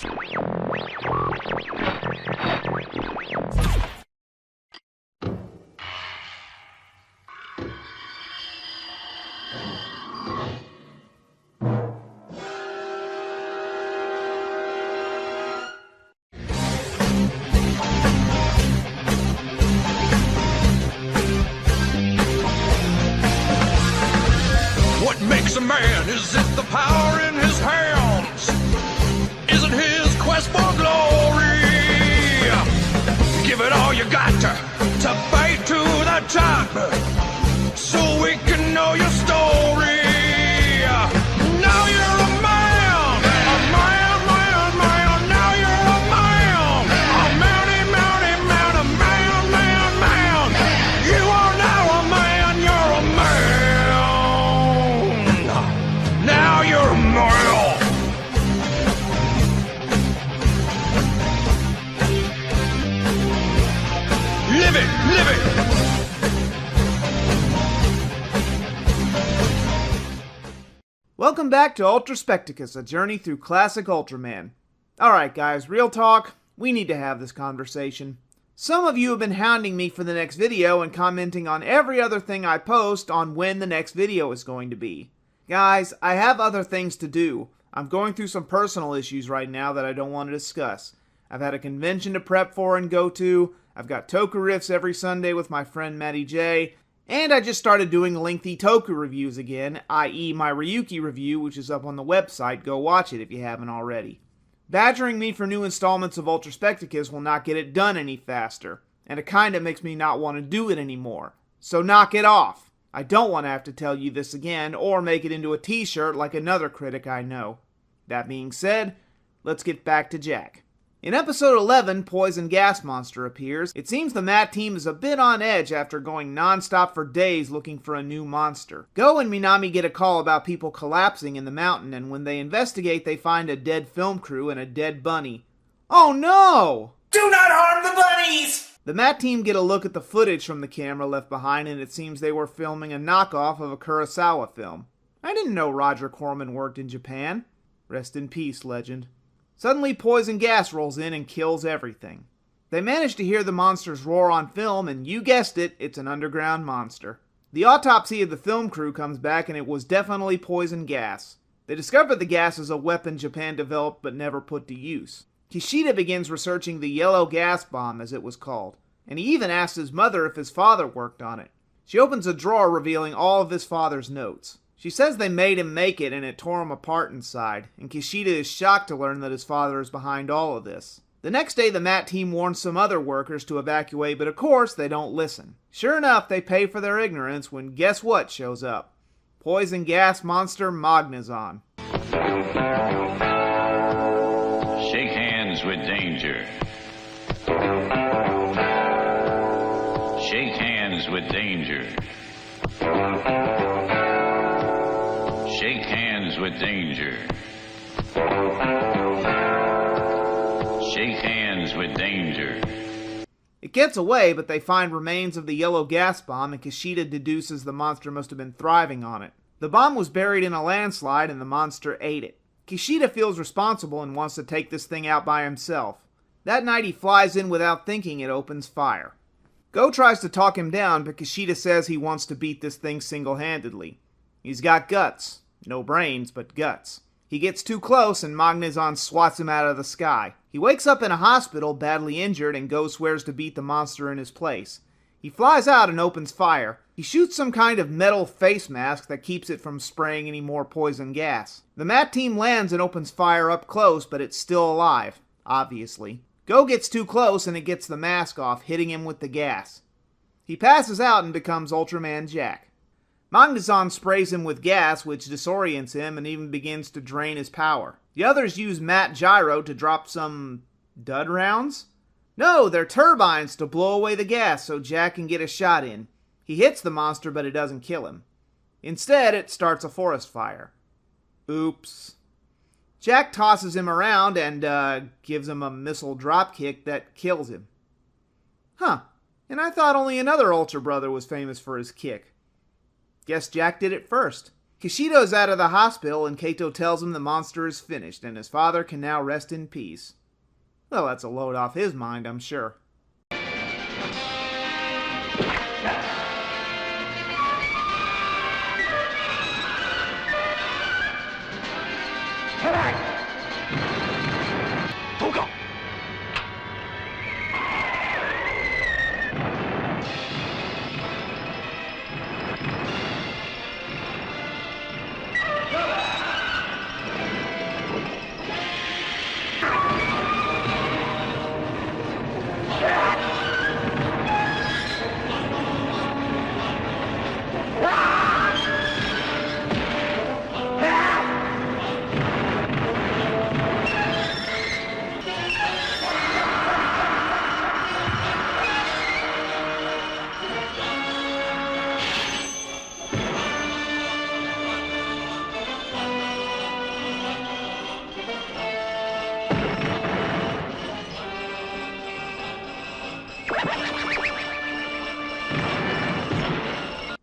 What makes a man? Is it the power in his hands? Is it his quest for glory? Give it all you got to fight to the top, so we can know your story. Now you're a man, a man, man, man. Now you're a man, a mounty, mounty, man, a man, man, man. You are now a man, you're a man. Now you're a man. Live it, live it. Welcome back to ULTRASPECTICUS, a journey through classic Ultraman. Alright guys, real talk, we need to have this conversation. Some of you have been hounding me for the next video and commenting on every other thing I post on when the next video is going to be. Guys, I have other things to do. I'm going through some personal issues right now that I don't want to discuss. I've had a convention to prep for and go to, I've got Toku Riffs every Sunday with my friend Matty J, and I just started doing lengthy Toku reviews again, i.e. my Ryuki review, which is up on the website. Go watch it if you haven't already. Badgering me for new installments of ULTRASPECTICUS will not get it done any faster, and it kinda makes me not want to do it anymore. So knock it off. I don't want to have to tell you this again, or make it into a t-shirt like another critic I know. That being said, let's get back to Jack. In episode 11, Poison Gas Monster appears. It seems the Matt team is a bit on edge after going non-stop for days looking for a new monster. Go and Minami get a call about people collapsing in the mountain, and when they investigate, they find a dead film crew and a dead bunny. Oh no! Do not harm the bunnies! The Matt team get a look at the footage from the camera left behind, and it seems they were filming a knockoff of a Kurosawa film. I didn't know Roger Corman worked in Japan. Rest in peace, legend. Suddenly, poison gas rolls in and kills everything. They manage to hear the monster's roar on film, and you guessed it, it's an underground monster. The autopsy of the film crew comes back, and it was definitely poison gas. They discovered the gas as a weapon Japan developed but never put to use. Kishida begins researching the yellow gas bomb, as it was called, and he even asks his mother if his father worked on it. She opens a drawer revealing all of his father's notes. She says they made him make it and it tore him apart inside, and Kishida is shocked to learn that his father is behind all of this. The next day, the Matt team warns some other workers to evacuate, but of course they don't listen. Sure enough, they pay for their ignorance when guess what shows up? Poison gas monster Magnezon. Shake hands with danger. Shake hands with danger. Shake hands with danger. Shake hands with danger. It gets away, but they find remains of the yellow gas bomb, and Kishida deduces the monster must have been thriving on it. The bomb was buried in a landslide, and the monster ate it. Kishida feels responsible and wants to take this thing out by himself. That night he flies in without thinking and opens fire. Go tries to talk him down, but Kishida says he wants to beat this thing single-handedly. He's got guts. No brains, but guts. He gets too close and Magnezon swats him out of the sky. He wakes up in a hospital, badly injured, and Go swears to beat the monster in his place. He flies out and opens fire. He shoots some kind of metal face mask that keeps it from spraying any more poison gas. The Matt team lands and opens fire up close, but it's still alive, obviously. Go gets too close and it gets the mask off, hitting him with the gas. He passes out and becomes Ultraman Jack. Magnezon sprays him with gas, which disorients him and even begins to drain his power. The others use Matt Gyro to drop some dud rounds? No, they're turbines to blow away the gas so Jack can get a shot in. He hits the monster, but it doesn't kill him. Instead, it starts a forest fire. Oops. Jack tosses him around and gives him a missile dropkick that kills him. Huh, and I thought only another Ultra Brother was famous for his kick. Guess Jack did it first. Kishida is out of the hospital and Kato tells him the monster is finished and his father can now rest in peace. Well, that's a load off his mind, I'm sure.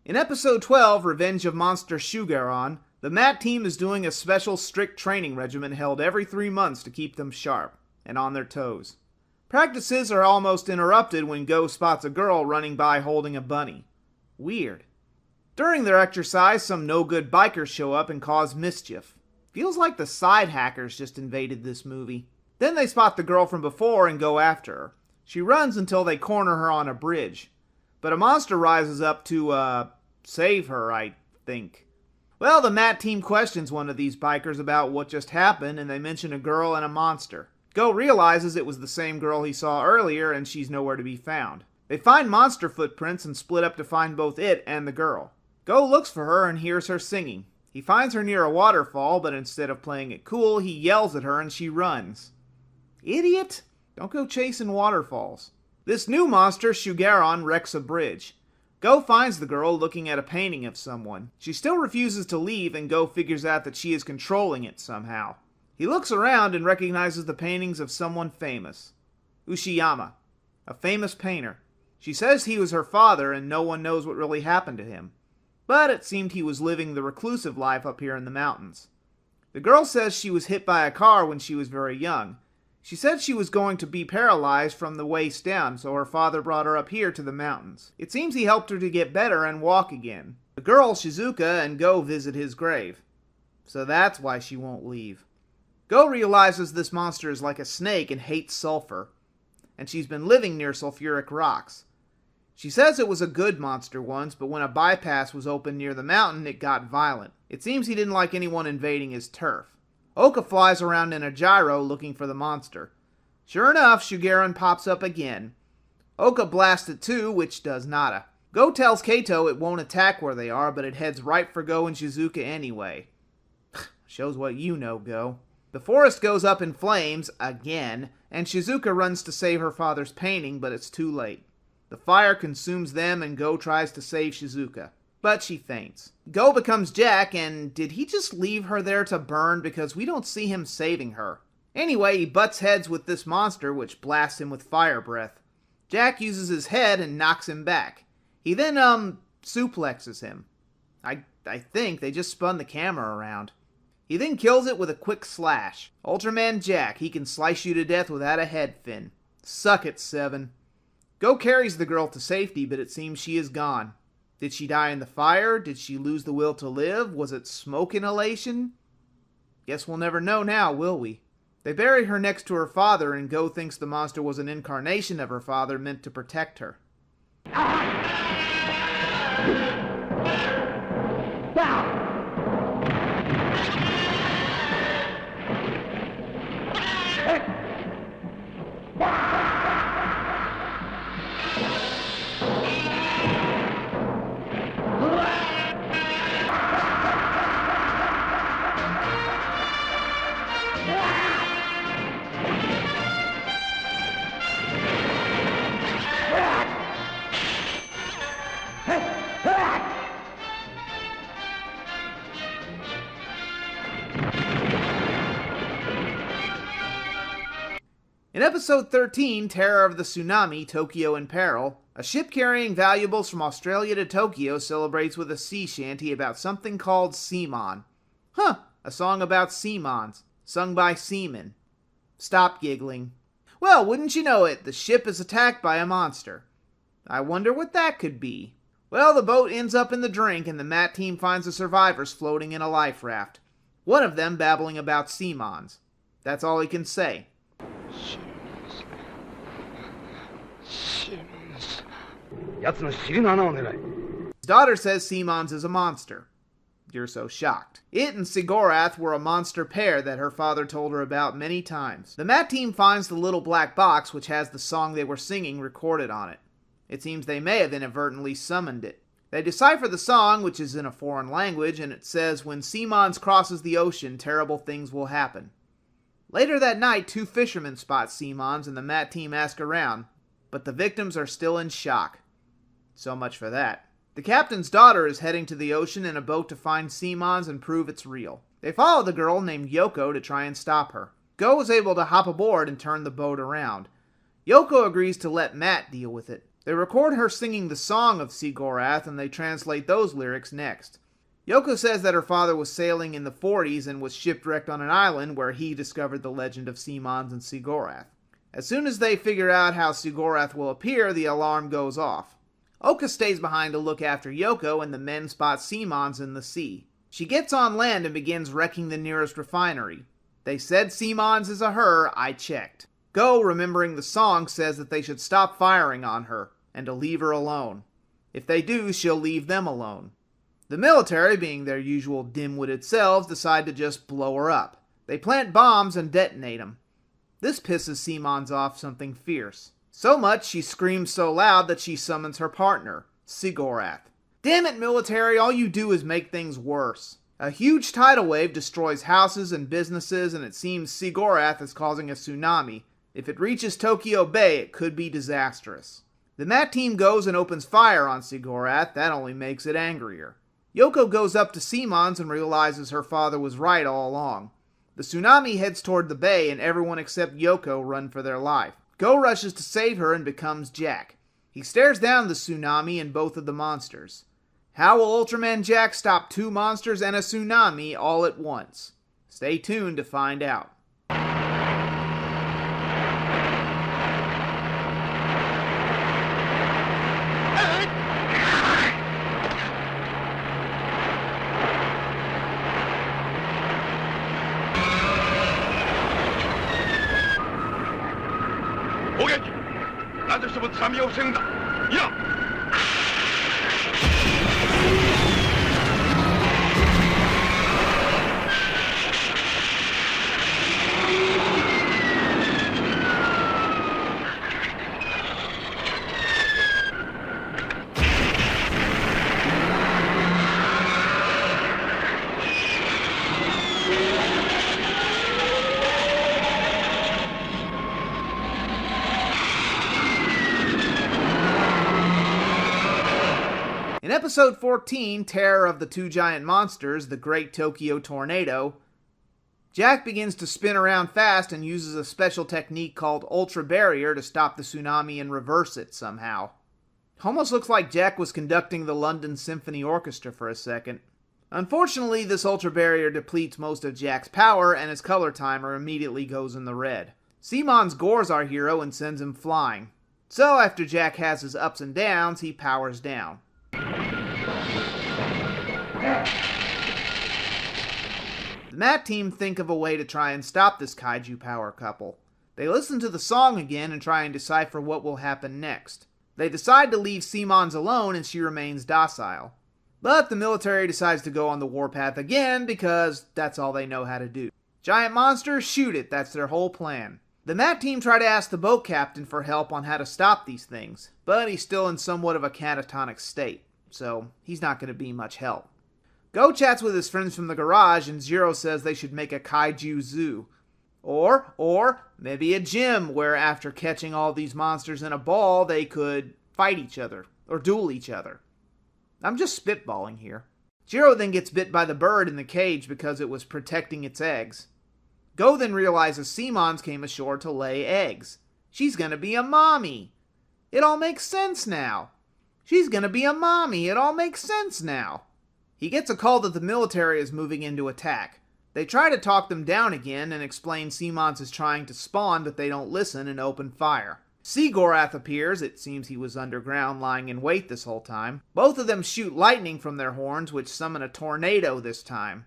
In episode 12, Revenge of Monster Shugaron, the MAT team is doing a special strict training regimen held every 3 months to keep them sharp and on their toes. Practices are almost interrupted when Go spots a girl running by holding a bunny. Weird. During their exercise, some no-good bikers show up and cause mischief. Feels like the side hackers just invaded this movie. Then they spot the girl from before and go after her. She runs until they corner her on a bridge. But a monster rises up to, save her, I think. Well, the MAT team questions one of these bikers about what just happened, and they mention a girl and a monster. Go realizes it was the same girl he saw earlier, and she's nowhere to be found. They find monster footprints and split up to find both it and the girl. Go looks for her and hears her singing. He finds her near a waterfall, but instead of playing it cool, he yells at her and she runs. Idiot! Don't go chasing waterfalls. This new monster, Shugaron, wrecks a bridge. Go finds the girl looking at a painting of someone. She still refuses to leave, and Go figures out that she is controlling it somehow. He looks around and recognizes the paintings of someone famous. Ushiyama, a famous painter. She says he was her father and no one knows what really happened to him. But it seemed he was living the reclusive life up here in the mountains. The girl says she was hit by a car when she was very young. She said she was going to be paralyzed from the waist down, so her father brought her up here to the mountains. It seems he helped her to get better and walk again. The girl, Shizuka, and Go visit his grave. So that's why she won't leave. Go realizes this monster is like a snake and hates sulfur, and she's been living near sulfuric rocks. She says it was a good monster once, but when a bypass was opened near the mountain, it got violent. It seems he didn't like anyone invading his turf. Oka flies around in a gyro looking for the monster. Sure enough, Shugaron pops up again. Oka blasts it too, which does nada. Go tells Kato it won't attack where they are, but it heads right for Go and Shizuka anyway. Shows what you know, Go. The forest goes up in flames, again, and Shizuka runs to save her father's painting, but it's too late. The fire consumes them and Go tries to save Shizuka. But she faints. Go becomes Jack, and did he just leave her there to burn because we don't see him saving her? Anyway, he butts heads with this monster, which blasts him with fire breath. Jack uses his head and knocks him back. He then, suplexes him. I think they just spun the camera around. He then kills it with a quick slash. Ultraman Jack, he can slice you to death without a head fin. Suck it, Seven. Go carries the girl to safety, but it seems she is gone. Did she die in the fire? Did she lose the will to live? Was it smoke inhalation? Guess we'll never know now, will we? They bury her next to her father, and Go thinks the monster was an incarnation of her father meant to protect her. In episode 13, Terror of the Tsunami, Tokyo in Peril, A ship carrying valuables from Australia to Tokyo celebrates with a sea shanty about something called Seaman. Huh, a song about seamons, sung by seamen. Stop giggling. Well, wouldn't you know it, the ship is attacked by a monster. I wonder what that could be. Well, the boat ends up in the drink and the MAT team finds the survivors floating in a life raft. One of them babbling about seamons. That's all he can say. His daughter says Seamons is a monster. You're so shocked. It and Sigorath were a monster pair that her father told her about many times. The MAT team finds the little black box which has the song they were singing recorded on it. It seems they may have inadvertently summoned it. They decipher the song, which is in a foreign language, and it says, "When Seamons crosses the ocean, terrible things will happen." Later that night, 2 fishermen spot Seamons and the MAT team ask around, but the victims are still in shock. So much for that. The captain's daughter is heading to the ocean in a boat to find Seamons and prove it's real. They follow the girl named Yoko to try and stop her. Go is able to hop aboard and turn the boat around. Yoko agrees to let Matt deal with it. They record her singing the song of Sigorath and they translate those lyrics next. Yoko says that her father was sailing in the 40s and was shipwrecked on an island where he discovered the legend of Seamons and Sigorath. As soon as they figure out how Sigorath will appear, the alarm goes off. Oka stays behind to look after Yoko and the men spot Seamons in the sea. She gets on land and begins wrecking the nearest refinery. They said Seamons is a her, I checked. Go, remembering the song, says that they should stop firing on her and to leave her alone. If they do, she'll leave them alone. The military, being their usual dim-witted selves, decide to just blow her up. They plant bombs and detonate them. This pisses Seamons off something fierce. So much she screams so loud that she summons her partner, Sigorath. Damn it, military, all you do is make things worse. A huge tidal wave destroys houses and businesses, and it seems Sigorath is causing a tsunami. If it reaches Tokyo Bay, it could be disastrous. The MAT team goes and opens fire on Sigorath. That only makes it angrier. Yoko goes up to Seamons and realizes her father was right all along. The tsunami heads toward the bay, and everyone except Yoko run for their life. Go rushes to save her and becomes Jack. He stares down the tsunami and both of the monsters. How will Ultraman Jack stop 2 monsters and a tsunami all at once? Stay tuned to find out. In episode 14, Terror of the 2 Giant Monsters, the Great Tokyo Tornado, Jack begins to spin around fast and uses a special technique called Ultra Barrier to stop the tsunami and reverse it somehow. Almost looks like Jack was conducting the London Symphony Orchestra for a second. Unfortunately, this Ultra Barrier depletes most of Jack's power and his color timer immediately goes in the red. Seamons gores our hero and sends him flying. So after Jack has his ups and downs, he powers down. The MAT team think of a way to try and stop this kaiju power couple. They listen to the song again and try and decipher what will happen next. They decide to leave Seamons alone and she remains docile. But the military decides to go on the warpath again because that's all they know how to do. Giant monsters, shoot it, that's their whole plan. The MAT team try to ask the boat captain for help on how to stop these things, but he's still in somewhat of a catatonic state, so he's not going to be much help. Go chats with his friends from the garage and Zero says they should make a kaiju zoo. Or maybe a gym where after catching all these monsters in a ball, they could fight each other or duel each other. I'm just spitballing here. Zero then gets bit by the bird in the cage because it was protecting its eggs. Go then realizes Seamons came ashore to lay eggs. She's gonna be a mommy. It all makes sense now. She's gonna be a mommy. It all makes sense now. He gets a call that the military is moving in to attack. They try to talk them down again and explain Seamons is trying to spawn, but they don't listen and open fire. Seagorath appears. It seems he was underground lying in wait this whole time. Both of them shoot lightning from their horns, which summon a tornado this time.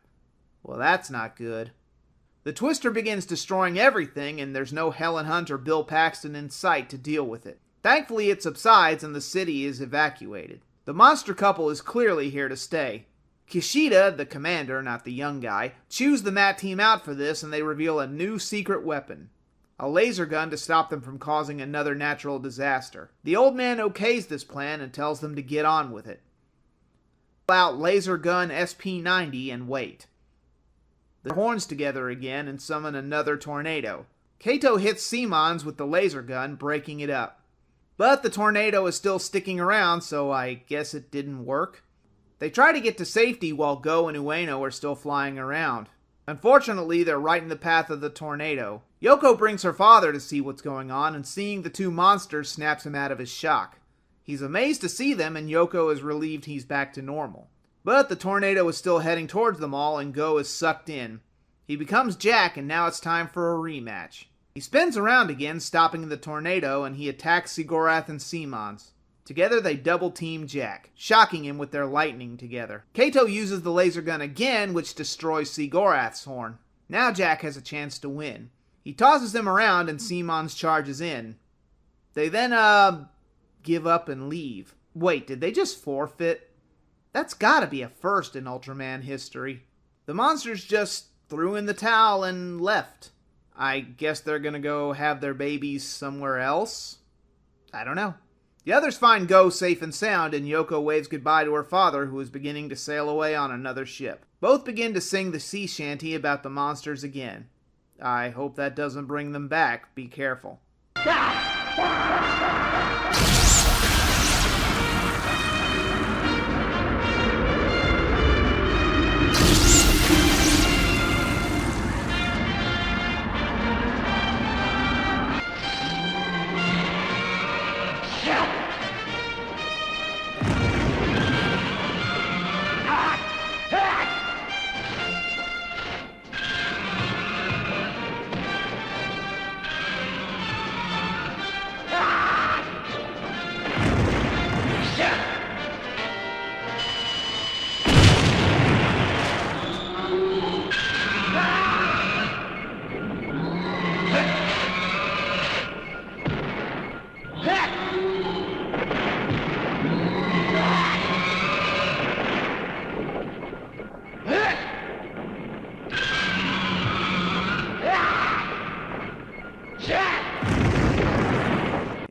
Well, that's not good. The Twister begins destroying everything, and there's no Helen Hunt or Bill Paxton in sight to deal with it. Thankfully, it subsides and the city is evacuated. The monster couple is clearly here to stay. Kishida, the commander, not the young guy, chews the Mat team out for this, and they reveal a new secret weapon. A laser gun to stop them from causing another natural disaster. The old man okays this plan and tells them to get on with it. Pull out laser gun SP-90 and wait. The horns together again and summon another tornado. Kato hits Seamons with the laser gun, breaking it up. But the tornado is still sticking around, so I guess it didn't work. They try to get to safety while Go and Ueno are still flying around. Unfortunately, they're right in the path of the tornado. Yoko brings her father to see what's going on, and seeing the two monsters snaps him out of his shock. He's amazed to see them, and Yoko is relieved he's back to normal. But the tornado is still heading towards them all, and Go is sucked in. He becomes Jack, and now it's time for a rematch. He spins around again, stopping the tornado, and he attacks Seagorath and Seamons. Together they double-team Jack, shocking him with their lightning together. Kato uses the laser gun again, which destroys Seagorath's horn. Now Jack has a chance to win. He tosses him around, and Seamons charges in. They then, give up and leave. Wait, did they just forfeit? That's gotta be a first in Ultraman history. The monsters just threw in the towel and left. I guess they're gonna go have their babies somewhere else? I don't know. The others find Go safe and sound, and Yoko waves goodbye to her father, who is beginning to sail away on another ship. Both begin to sing the sea shanty about the monsters again. I hope that doesn't bring them back. Be careful.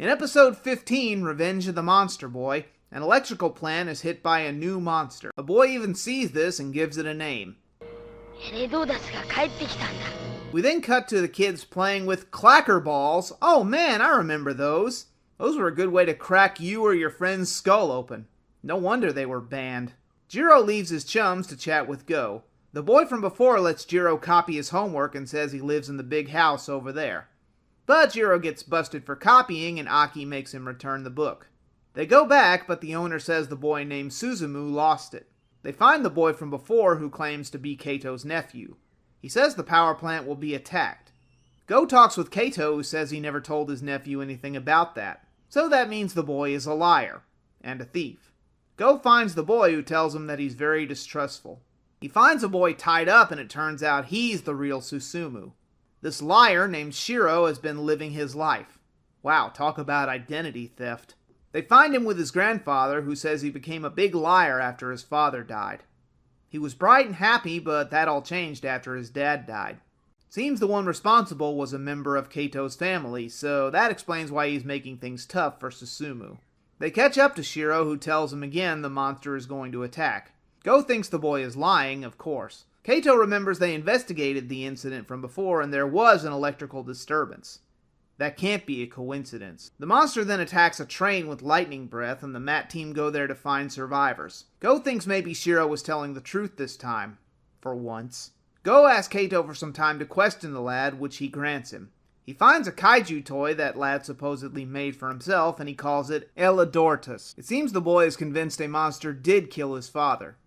In episode 15, Revenge of the Monster Boy, an electrical plant is hit by a new monster. A boy even sees this and gives it a name. We then cut to the kids playing with clacker balls. Oh man, I remember those. Those were a good way to crack you or your friend's skull open. No wonder they were banned. Jiro leaves his chums to chat with Go. The boy from before lets Jiro copy his homework and says he lives in the big house over there. But Jiro gets busted for copying, and Aki makes him return the book. They go back, but the owner says the boy named Suzumu lost it. They find the boy from before, who claims to be Kato's nephew. He says the power plant will be attacked. Go talks with Kato, who says he never told his nephew anything about that. So that means the boy is a liar, and a thief. Go finds the boy, who tells him that he's very distrustful. He finds the boy tied up, and it turns out he's the real Susumu. This liar named Shiro has been living his life. Wow, talk about identity theft. They find him with his grandfather, who says he became a big liar after his father died. He was bright and happy, but that all changed after his dad died. Seems the one responsible was a member of Kato's family, so that explains why he's making things tough for Susumu. They catch up to Shiro, who tells him again the monster is going to attack. Go thinks the boy is lying, of course. Kato remembers they investigated the incident from before, and there was an electrical disturbance. That can't be a coincidence. The monster then attacks a train with lightning breath, and the Mat team go there to find survivors. Go thinks maybe Shiro was telling the truth this time. For once. Go asks Kato for some time to question the lad, which he grants him. He finds a kaiju toy that lad supposedly made for himself, and he calls it Elidortus. It seems the boy is convinced a monster did kill his father.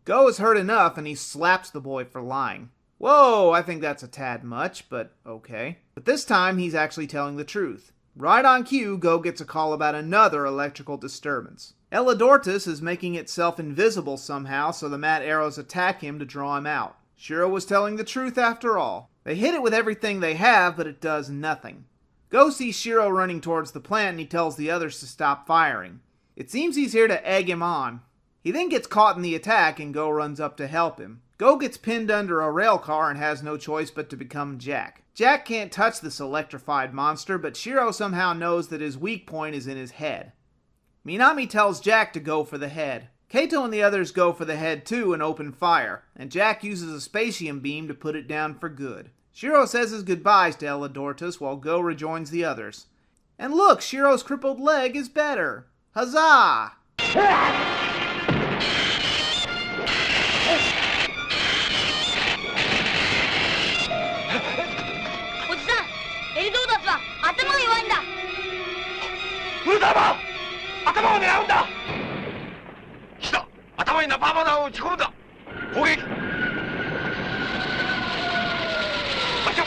Go is hurt enough, and he slaps the boy for lying. Whoa, I think that's a tad much, but okay. But this time, he's actually telling the truth. Right on cue, Go gets a call about another electrical disturbance. Elidortus is making itself invisible somehow, so the Mat arrows attack him to draw him out. Shiro was telling the truth after all. They hit it with everything they have, but it does nothing. Go sees Shiro running towards the plant, and he tells the others to stop firing. It seems he's here to egg him on. He then gets caught in the attack, and Go runs up to help him. Go gets pinned under a rail car and has no choice but to become Jack. Jack can't touch this electrified monster, but Shiro somehow knows that his weak point is in his head. Minami tells Jack to go for the head. Kato and the others go for the head too and open fire, and Jack uses a spatium beam to put it down for good. Shiro says his goodbyes to Elidortus while Go rejoins the others. And look, Shiro's crippled leg is better! Huzzah! おじさん、エリドーダスは頭が弱いんだ。ウルトラマン、頭を狙うんだ。来た、頭にナパーマナーを撃ち込むんだ。攻撃。あっちょ。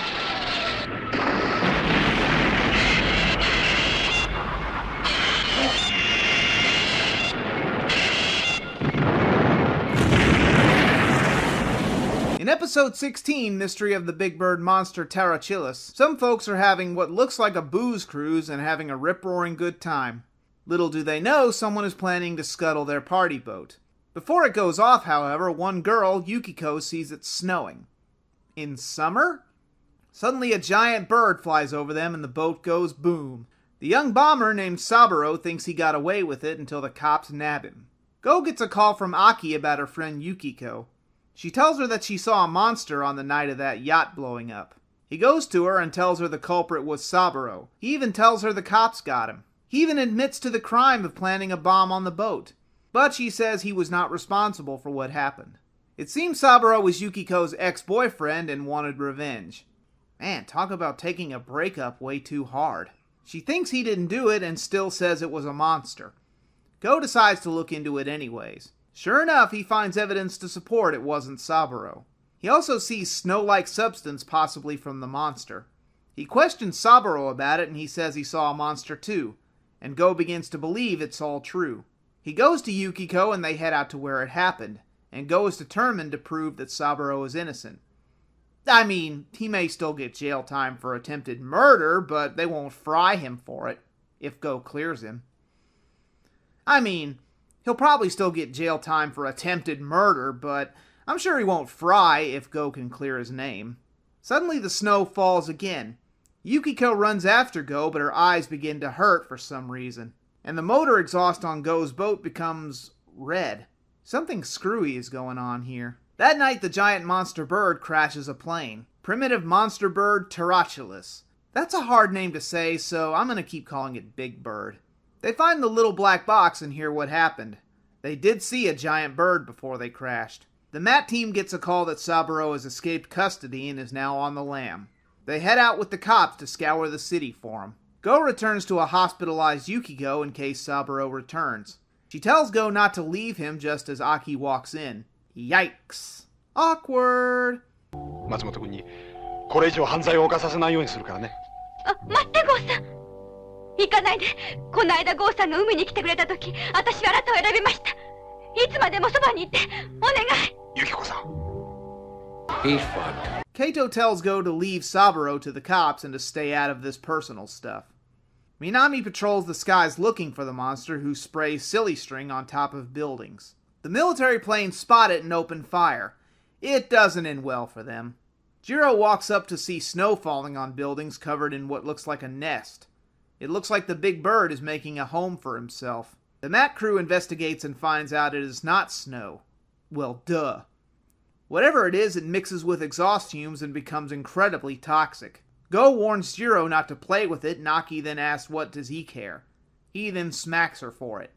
In episode 16, Mystery of the Big Bird Monster Terrachilus, some folks are having what looks like a booze cruise and having a rip-roaring good time. Little do they know, someone is planning to scuttle their party boat. Before it goes off, however, one girl, Yukiko, sees it snowing. In summer? Suddenly a giant bird flies over them and the boat goes boom. The young bomber named Saburo thinks he got away with it until the cops nab him. Go gets a call from Aki about her friend Yukiko. She tells her that she saw a monster on the night of that yacht blowing up. He goes to her and tells her the culprit was Saburo. He even tells her the cops got him. He even admits to the crime of planting a bomb on the boat. But she says he was not responsible for what happened. It seems Saburo was Yukiko's ex-boyfriend and wanted revenge. Man, talk about taking a breakup way too hard. She thinks he didn't do it and still says it was a monster. Go decides to look into it anyways. Sure enough, he finds evidence to support it wasn't Saburo. He also sees snow-like substance possibly from the monster. He questions Saburo about it and he says he saw a monster too, and Go begins to believe it's all true. He goes to Yukiko and they head out to where it happened, and Go is determined to prove that Saburo is innocent. I mean, he may still get jail time for attempted murder, but they won't fry him for it, if Go clears him. I mean, he'll probably still get jail time for attempted murder, but I'm sure he won't fry if Go can clear his name. Suddenly the snow falls again. Yukiko runs after Go, but her eyes begin to hurt for some reason. And the motor exhaust on Go's boat becomes red. Something screwy is going on here. That night the giant monster bird crashes a plane. Primitive monster bird Terrachilus. That's a hard name to say, so I'm gonna keep calling it Big Bird. They find the little black box and hear what happened. They did see a giant bird before they crashed. The Mat team gets a call that Saburo has escaped custody and is now on the lam. They head out with the cops to scour the city for him. Go returns to a hospitalized Yukiko in case Saburo returns. She tells Go not to leave him just as Aki walks in. Yikes. Awkward. 松本君にこれ以上犯罪を犯させないようにするからね。あ、待ってゴーさん。行かないで。この間ゴーさんが海に来てくれた時、私はあなたを選びました。いつまでもそばにいて、お願い。ユキコさん。He's fucked. Kato tells Go to leave Saburo to the cops and to stay out of this personal stuff. Minami patrols the skies looking for the monster who sprays silly string on top of buildings. The military planes spot it and open fire. It doesn't end well for them. Jiro walks up to see snow falling on buildings covered in what looks like a nest. It looks like the big bird is making a home for himself. The Mat crew investigates and finds out it is not snow. Well, duh. Whatever it is, it mixes with exhaust fumes and becomes incredibly toxic. Go warns Jiro not to play with it, and Aki then asks what does he care. He then smacks her for it.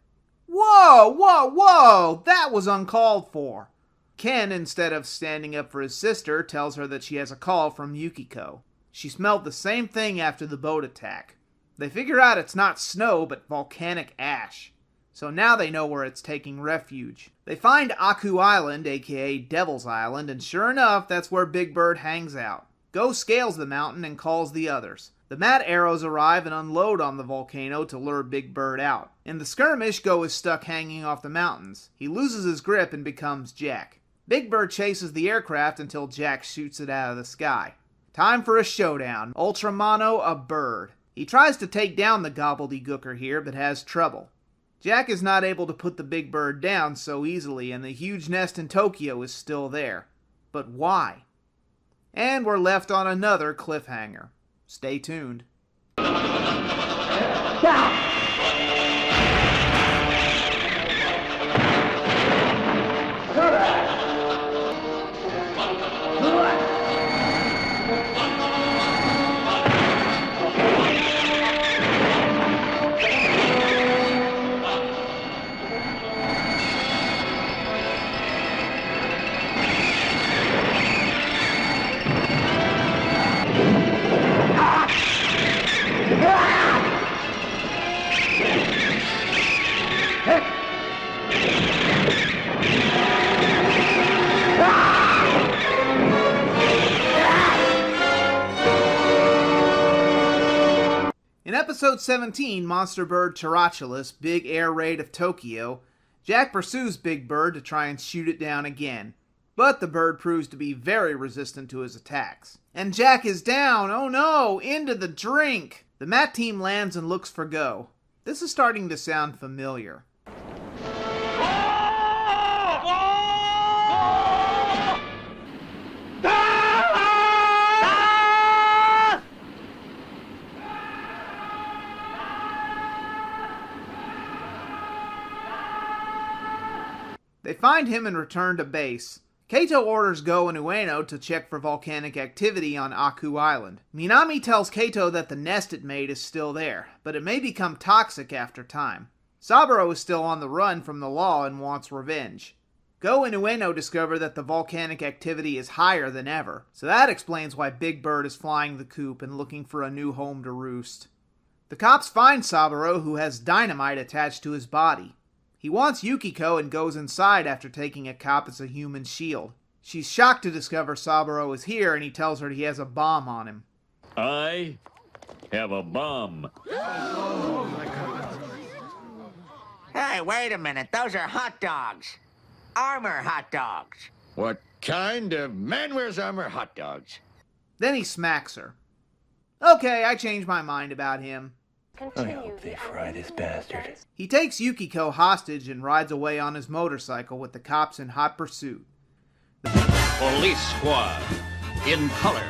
Whoa, whoa, whoa! That was uncalled for! Ken, instead of standing up for his sister, tells her that she has a call from Yukiko. She smelled the same thing after the boat attack. They figure out it's not snow, but volcanic ash. So now they know where it's taking refuge. They find Aku Island, aka Devil's Island, and sure enough, that's where Big Bird hangs out. Go scales the mountain and calls the others. The Mat arrows arrive and unload on the volcano to lure Big Bird out. In the skirmish, Go is stuck hanging off the mountains. He loses his grip and becomes Jack. Big Bird chases the aircraft until Jack shoots it out of the sky. Time for a showdown. Ultramano, a bird. He tries to take down the gobbledygooker here, but has trouble. Jack is not able to put the Big Bird down so easily, and the huge nest in Tokyo is still there. But why? And we're left on another cliffhanger. Stay tuned. In episode 17, Monster Bird Tarantulus, Big Air Raid of Tokyo, Jack pursues Big Bird to try and shoot it down again. But the bird proves to be very resistant to his attacks. And Jack is down, oh no, into the drink! The Mat team lands and looks for Go. This is starting to sound familiar. They find him and return to base. Kato orders Go and Ueno to check for volcanic activity on Aku Island. Minami tells Kato that the nest it made is still there, but it may become toxic after time. Saburo is still on the run from the law and wants revenge. Go and Ueno discover that the volcanic activity is higher than ever, so that explains why Big Bird is flying the coop and looking for a new home to roost. The cops find Saburo, who has dynamite attached to his body. He wants Yukiko and goes inside after taking a cop as a human shield. She's shocked to discover Saburo is here, and he tells her he has a bomb on him. I have a bomb. Hey, wait a minute. Those are hot dogs. Armor hot dogs. What kind of man wears armor hot dogs? Then he smacks her. Okay, I changed my mind about him. I hope they fry this bastard. He takes Yukiko hostage and rides away on his motorcycle with the cops in hot pursuit. Police squad in color.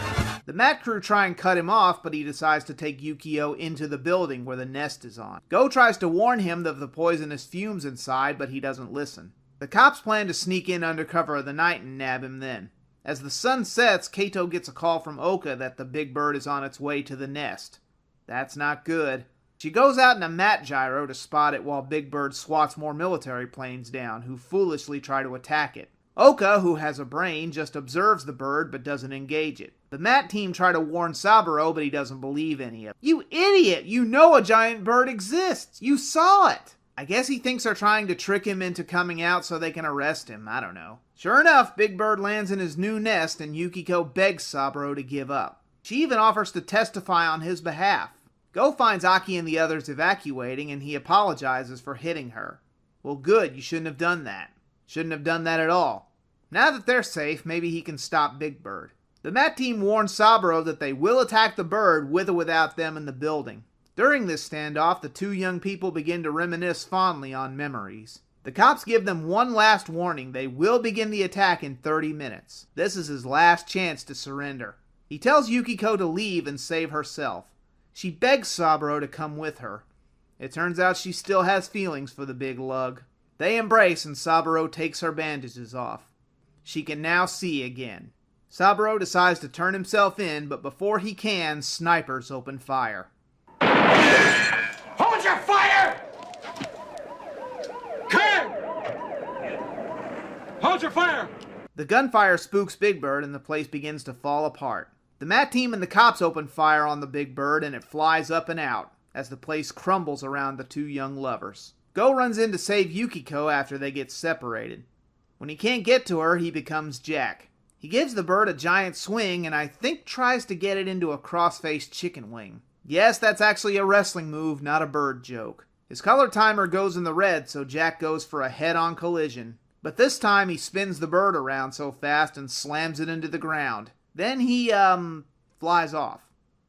The Mat crew try and cut him off, but he decides to take Yukio into the building where the nest is on. Go tries to warn him of the poisonous fumes inside, but he doesn't listen. The cops plan to sneak in under cover of the night and nab him then. As the sun sets, Kato gets a call from Oka that the Big Bird is on its way to the nest. That's not good. She goes out in a Mat gyro to spot it while Big Bird swats more military planes down, who foolishly try to attack it. Oka, who has a brain, just observes the bird but doesn't engage it. The Mat team try to warn Saburo, but he doesn't believe any of it. You idiot! You know a giant bird exists! You saw it! I guess he thinks they're trying to trick him into coming out so they can arrest him. I don't know. Sure enough, Big Bird lands in his new nest and Yukiko begs Saburo to give up. She even offers to testify on his behalf. Go finds Aki and the others evacuating, and he apologizes for hitting her. Well, good, you shouldn't have done that. Shouldn't have done that at all. Now that they're safe, maybe he can stop Big Bird. The Mat team warns Saburo that they will attack the bird with or without them in the building. During this standoff, the two young people begin to reminisce fondly on memories. The cops give them one last warning. They will begin the attack in 30 minutes. This is his last chance to surrender. He tells Yukiko to leave and save herself. She begs Saburo to come with her. It turns out she still has feelings for the big lug. They embrace and Saburo takes her bandages off. She can now see again. Saburo decides to turn himself in, but before he can, snipers open fire. Hold your fire! Ken! Hold your fire! The gunfire spooks Big Bird and the place begins to fall apart. The MAT team and the cops open fire on the big bird and it flies up and out as the place crumbles around the two young lovers. Go runs in to save Yukiko after they get separated. When he can't get to her, he becomes Jack. He gives the bird a giant swing and I think tries to get it into a cross-faced chicken wing. Yes, that's actually a wrestling move, not a bird joke. His color timer goes in the red, so Jack goes for a head-on collision. But this time he spins the bird around so fast and slams it into the ground. Then he, flies off.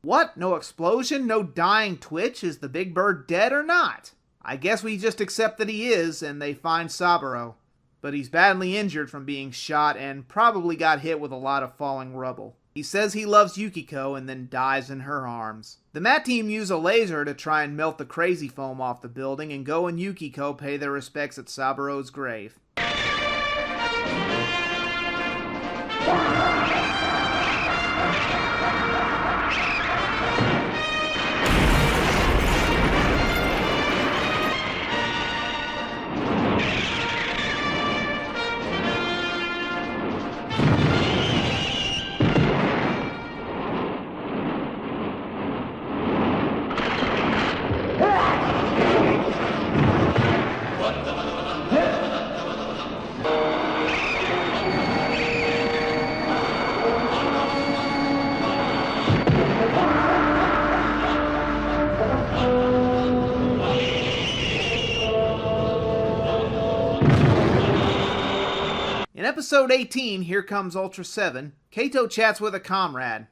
What? No explosion? No dying twitch? Is the big bird dead or not? I guess we just accept that he is, and they find Saburo. But he's badly injured from being shot and probably got hit with a lot of falling rubble. He says he loves Yukiko and then dies in her arms. The MAT team use a laser to try and melt the crazy foam off the building, and Go and Yukiko pay their respects at Saburo's grave. In episode 18, Here Comes Ultra 7, Kaito chats with a comrade,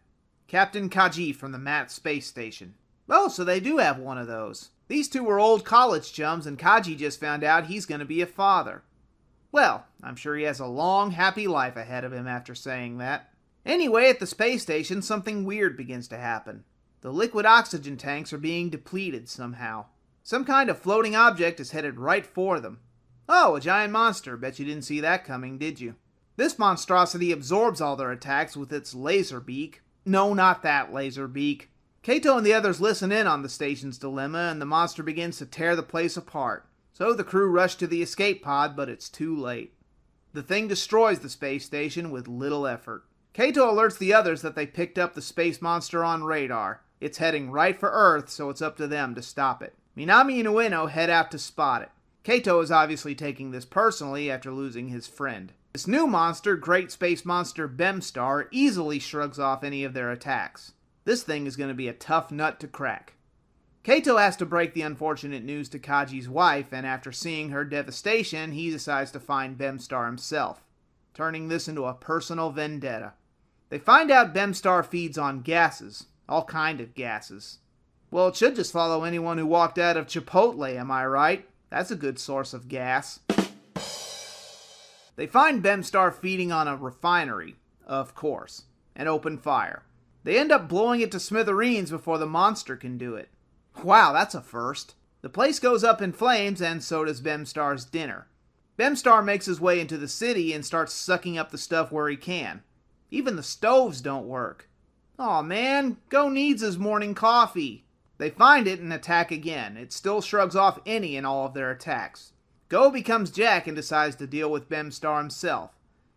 Captain Kaji from the MAT space station. Oh, so they do have one of those. These two were old college chums, and Kaji just found out he's going to be a father. Well, I'm sure he has a long, happy life ahead of him after saying that. Anyway, at the space station, something weird begins to happen. The liquid oxygen tanks are being depleted somehow. Some kind of floating object is headed right for them. Oh, a giant monster. Bet you didn't see that coming, did you? This monstrosity absorbs all their attacks with its laser beak. No, not that laser beak. Kaito and the others listen in on the station's dilemma, and the monster begins to tear the place apart. So the crew rush to the escape pod, but it's too late. The thing destroys the space station with little effort. Kaito alerts the others that they picked up the space monster on radar. It's heading right for Earth, so it's up to them to stop it. Minami and Ueno head out to spot it. Kaito is obviously taking this personally after losing his friend. This new monster, Great Space Monster Bemstar, easily shrugs off any of their attacks. This thing is going to be a tough nut to crack. Kaito has to break the unfortunate news to Kaji's wife, and after seeing her devastation, he decides to find Bemstar himself, turning this into a personal vendetta. They find out Bemstar feeds on gases, all kind of gases. Well, it should just follow anyone who walked out of Chipotle, am I right? That's a good source of gas. They find Bemstar feeding on a refinery, of course, and open fire. They end up blowing it to smithereens before the monster can do it. Wow, that's a first. The place goes up in flames, and so does Bemstar's dinner. Bemstar makes his way into the city and starts sucking up the stuff where he can. Even the stoves don't work. Aw man, Go needs his morning coffee. They find it and attack again. It still shrugs off any and all of their attacks. Go becomes Jack and decides to deal with Bemstar himself.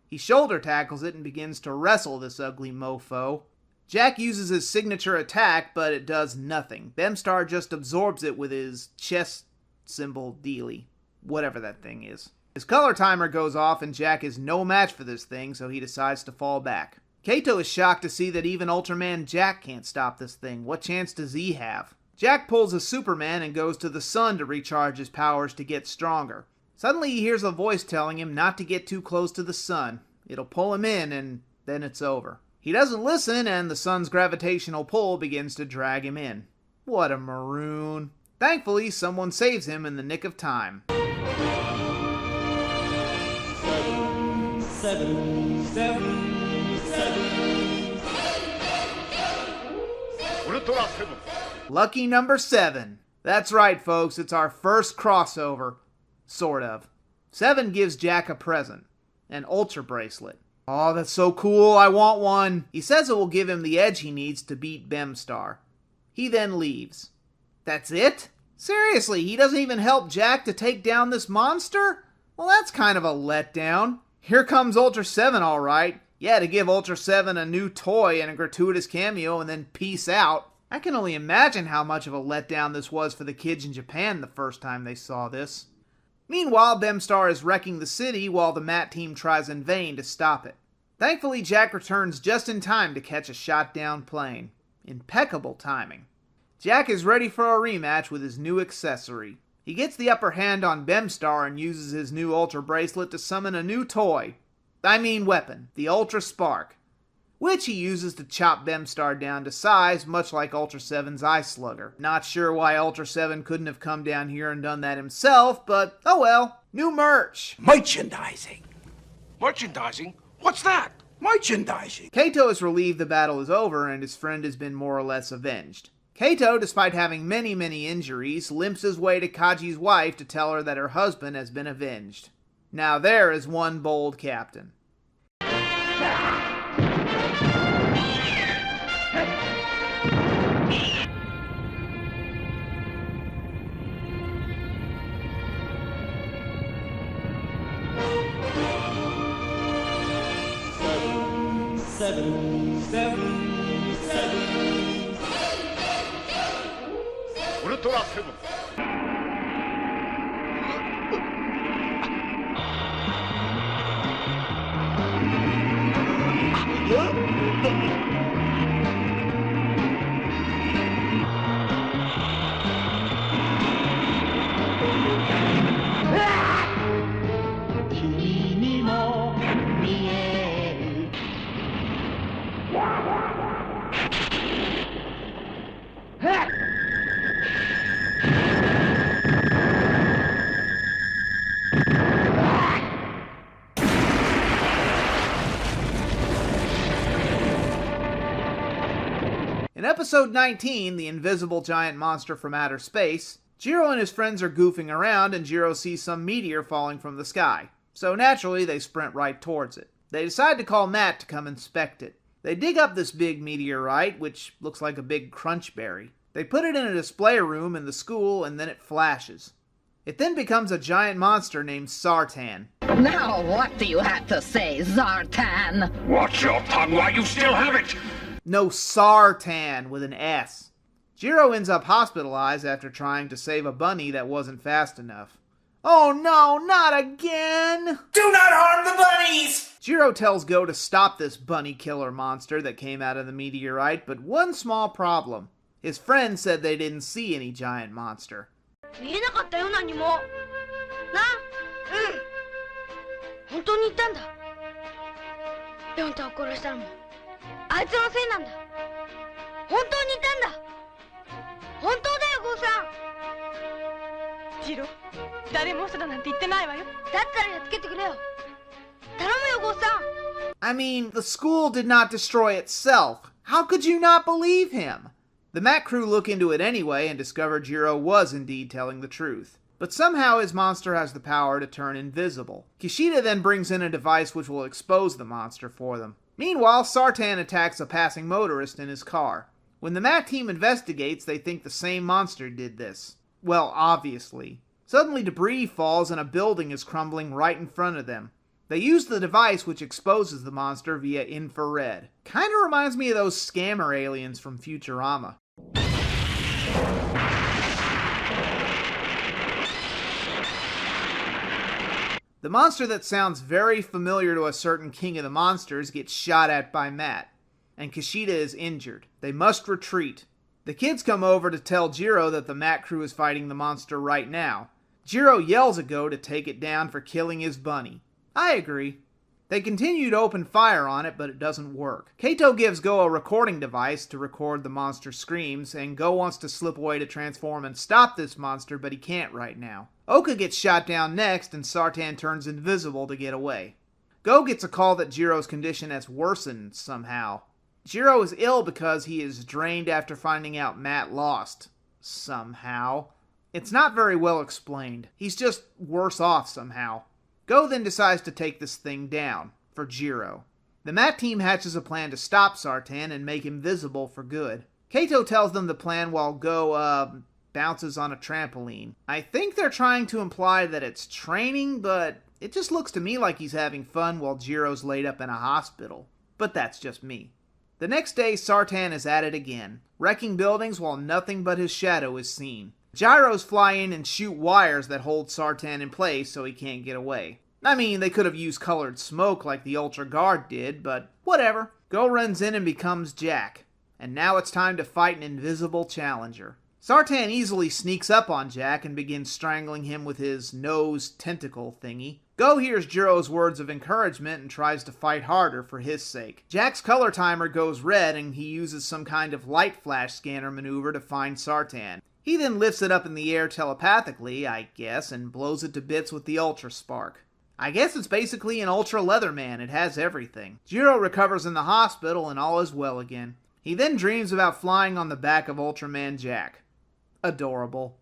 He shoulder tackles it and begins to wrestle this ugly mofo. Jack uses his signature attack, but it does nothing. Bemstar just absorbs it with his chest symbol dealy. Whatever that thing is. His color timer goes off and Jack is no match for this thing, so he decides to fall back. Kaito is shocked to see that even Ultraman Jack can't stop this thing. What chance does he have? Jack pulls a Superman and goes to the sun to recharge his powers to get stronger. Suddenly he hears a voice telling him not to get too close to the sun. It'll pull him in and then it's over. He doesn't listen and the sun's gravitational pull begins to drag him in. What a maroon. Thankfully, someone saves him in the nick of time. Lucky number 7. That's right, folks. It's our first crossover. Sort of. 7 gives Jack a present. An Ultra bracelet. Oh, that's so cool. I want one. He says it will give him the edge he needs to beat Bemstar. He then leaves. That's it? Seriously, he doesn't even help Jack to take down this monster? Well, that's kind of a letdown. Here comes Ultra 7, all right. Yeah, to give Ultra 7 a new toy and a gratuitous cameo and then peace out. I can only imagine how much of a letdown this was for the kids in Japan the first time they saw this. Meanwhile, Bemstar is wrecking the city while the Matt team tries in vain to stop it. Thankfully, Jack returns just in time to catch a shot-down plane. Impeccable timing. Jack is ready for a rematch with his new accessory. He gets the upper hand on Bemstar and uses his new Ultra Bracelet to summon a new toy. I mean weapon, the Ultra Spark, which he uses to chop Bemstar down to size, much like Ultra 7's Ice Slugger. Not sure why Ultra 7 couldn't have come down here and done that himself, but oh well. New merch. Merchandising. Merchandising? What's that? Merchandising. Kaito is relieved the battle is over and his friend has been more or less avenged. Kaito, despite having many injuries, limps his way to Kaji's wife to tell her that her husband has been avenged. Now there is one bold captain. Ultra 7. In episode 19, The Invisible Giant Monster from Outer Space, Jiro and his friends are goofing around and Jiro sees some meteor falling from the sky. So naturally, they sprint right towards it. They decide to call Matt to come inspect it. They dig up this big meteorite, which looks like a big crunch berry. They put it in a display room in the school and then it flashes. It then becomes a giant monster named Sartan. Now what do you have to say, Zartan? Watch your tongue while you still have it! No, Sartan with an S. Jiro ends up hospitalized after trying to save a bunny that wasn't fast enough. Oh no, not again! Do not harm the bunnies! Jiro tells Go to stop this bunny killer monster that came out of the meteorite, but one small problem. His friends said they didn't see any giant monster. 見えなかったよ何も。な？本当に言ったんだ。レオンタを殺したのもあいつのせいなんだ。本当に言ったんだ。本当だよ、ゴーさん。ジロ、誰も嘘だなんて言ってないわよ。だったらやっつけてくれよ。頼むよ、ゴーさん。I mean, the school did not destroy itself. How could you not believe him? The Matt crew look into it anyway and discover Jiro was indeed telling the truth. But somehow his monster has the power to turn invisible. Kishida then brings in a device which will expose the monster for them. Meanwhile, Sartan attacks a passing motorist in his car. When the Matt team investigates, they think the same monster did this. Well, obviously. Suddenly debris falls and a building is crumbling right in front of them. They use the device which exposes the monster via infrared. Kinda reminds me of those scammer aliens from Futurama. The monster that sounds very familiar to a certain king of the monsters gets shot at by Matt, and Kishida is injured. They must retreat. The kids come over to tell Jiro that the Matt crew is fighting the monster right now. Jiro yells at Go to take it down for killing his bunny. I agree. They continue to open fire on it, but it doesn't work. Kaito gives Go a recording device to record the monster's screams, and Go wants to slip away to transform and stop this monster, but he can't right now. Oka gets shot down next, and Sartan turns invisible to get away. Go gets a call that Jiro's condition has worsened somehow. Jiro is ill because he is drained after finding out Matt lost. Somehow. It's not very well explained. He's just worse off somehow. Go then decides to take this thing down, for Jiro. The Matt team hatches a plan to stop Sartan and make him visible for good. Kaito tells them the plan while Go, bounces on a trampoline. I think they're trying to imply that it's training, but it just looks to me like he's having fun while Jiro's laid up in a hospital. but that's just me. The next day, Sartan is at it again, wrecking buildings while nothing but his shadow is seen. Gyros fly in and shoot wires that hold Sartan in place so he can't get away. I mean, they could have used colored smoke like the Ultra Guard did, but whatever. Go runs in and becomes Jack. And now it's time to fight an invisible challenger. Sartan easily sneaks up on Jack and begins strangling him with his nose tentacle thingy. Go hears Jiro's words of encouragement and tries to fight harder for his sake. Jack's color timer goes red and he uses some kind of light flash scanner maneuver to find Sartan. He then lifts it up in the air telepathically, I guess, and blows it to bits with the Ultra Spark. I guess it's basically an Ultra Leatherman, it has everything. Jiro recovers in the hospital and all is well again. He then dreams about flying on the back of Ultraman Jack. Adorable.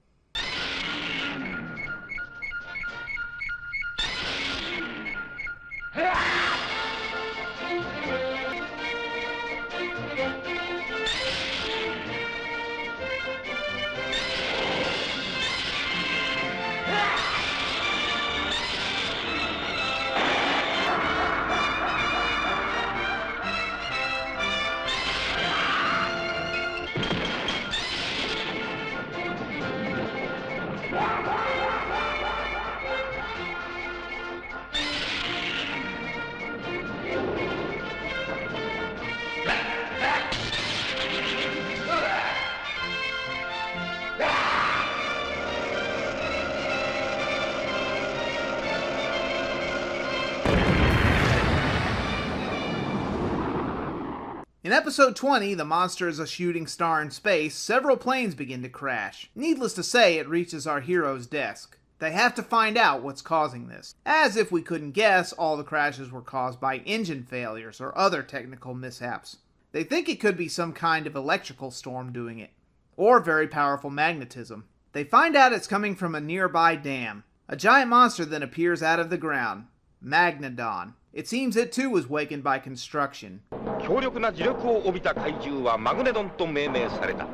In episode 20, The Monster is a Shooting Star in Space, several planes begin to crash. Needless to say, it reaches our hero's desk. They have to find out what's causing this. As if we couldn't guess, all the crashes were caused by engine failures or other technical mishaps. They think it could be some kind of electrical storm doing it, or very powerful magnetism. They find out it's coming from a nearby dam. A giant monster then appears out of the ground, Magnodon. It seems it too was wakened by construction. 強力な磁力を帯びた怪獣はマグネドンと命名された。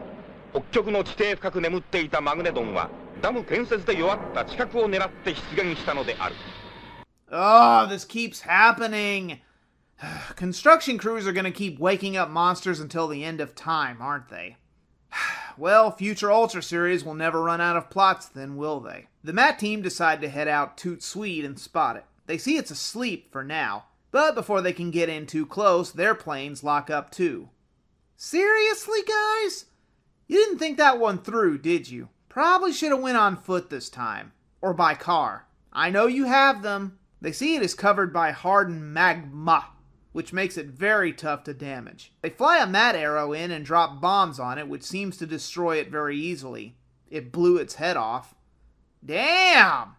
北極の地底深く眠っていたマグネドンはダム建設で弱った地殻を狙って出現したのである。Oh, this keeps happening. Construction crews are going to keep waking up monsters until the end of time, aren't they? Well, future Ultra series will never run out of plots then, will they? The Matt team decide to head out Toot Sweet and spot it. They see it's asleep for now, but before they can get in too close, their planes lock up too. Seriously, guys? You didn't think that one through, did you? Probably should have went on foot this time. Or by car. I know you have them. They see it is covered by hardened magma, which makes it very tough to damage. They fly a Matt arrow in and drop bombs on it, which seems to destroy it very easily. It blew its head off. Damn!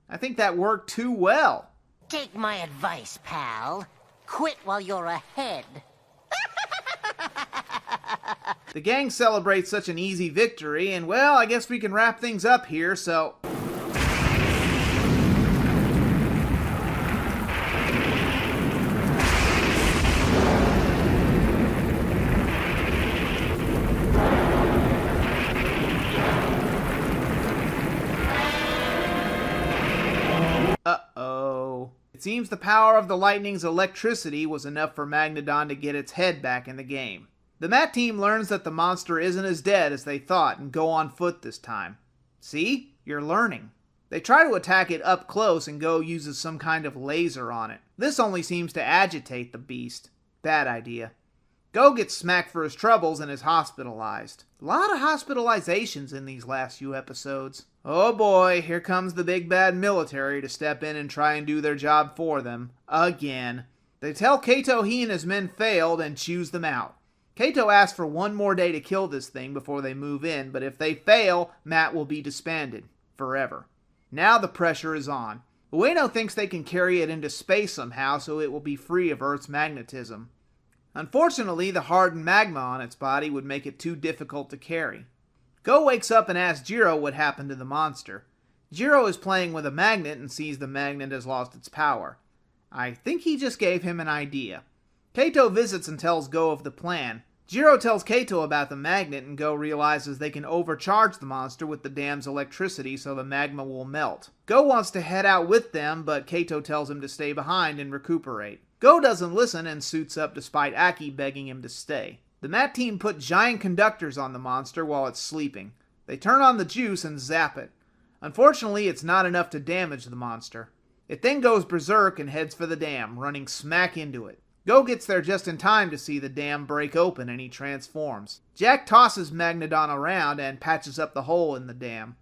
I think that worked too well. Take my advice, pal. Quit while you're ahead. The gang celebrates such an easy victory, and well, I guess we can wrap things up here, so... It seems the power of the lightning's electricity was enough for Magnodon to get its head back in the game. The Matt team learns that the monster isn't as dead as they thought and go on foot this time. See? You're learning. They try to attack it up close and Go uses some kind of laser on it. This only seems to agitate the beast. Bad idea. Go gets smacked for his troubles and is hospitalized. A lot of hospitalizations in these last few episodes. Oh boy, here comes the big bad military to step in and try and do their job for them. Again. They tell Kato he and his men failed and choose them out. Kato asks for one more day to kill this thing before they move in, but if they fail, Matt will be disbanded. Forever. Now the pressure is on. Ueno thinks they can carry it into space somehow so it will be free of Earth's magnetism. Unfortunately, the hardened magma on its body would make it too difficult to carry. Go wakes up and asks Jiro what happened to the monster. Jiro is playing with a magnet and sees the magnet has lost its power. I think he just gave him an idea. Kato visits and tells Go of the plan. Jiro tells Kato about the magnet and Go realizes they can overcharge the monster with the dam's electricity so the magma will melt. Go wants to head out with them, but Kato tells him to stay behind and recuperate. Go doesn't listen and suits up despite Aki begging him to stay. The Mat team put giant conductors on the monster while it's sleeping. They turn on the juice and zap it. Unfortunately, it's not enough to damage the monster. It then goes berserk and heads for the dam, running smack into it. Go gets there just in time to see the dam break open and he transforms. Jack tosses Magnodon around and patches up the hole in the dam.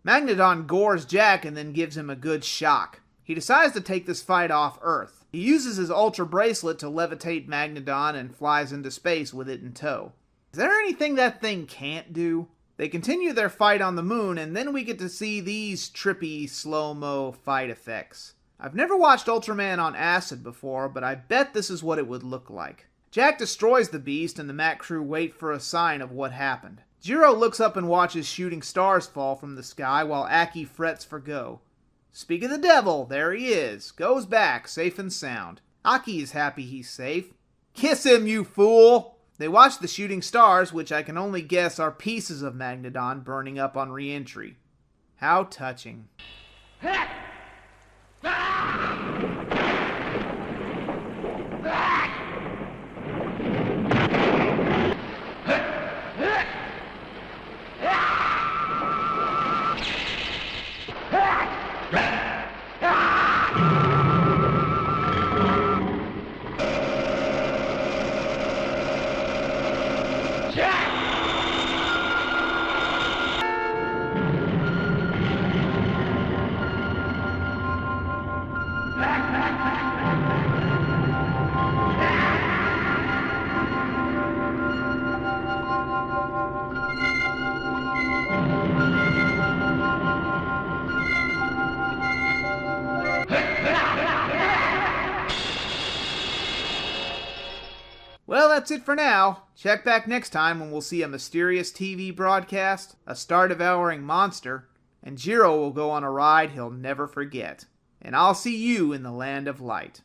Magnodon gores Jack and then gives him a good shock. He decides to take this fight off Earth. He uses his Ultra Bracelet to levitate Magnodon and flies into space with it in tow. Is there anything that thing can't do? They continue their fight on the moon, and then we get to see these trippy, slow-mo fight effects. I've never watched Ultraman on acid before, but I bet this is what it would look like. Jack destroys the beast, and the Mat crew wait for a sign of what happened. Jiro looks up and watches shooting stars fall from the sky while Aki frets for Go. Speak of the devil, there he is. Go's back, safe and sound. Aki is happy he's safe. Kiss him, you fool! They watch the shooting stars, which I can only guess are pieces of Magnodon burning up on re-entry. How touching. Well, that's it for now. Check back next time when we'll see a mysterious TV broadcast, a star-devouring monster, and Jiro will go on a ride he'll never forget. And I'll see you in the land of light.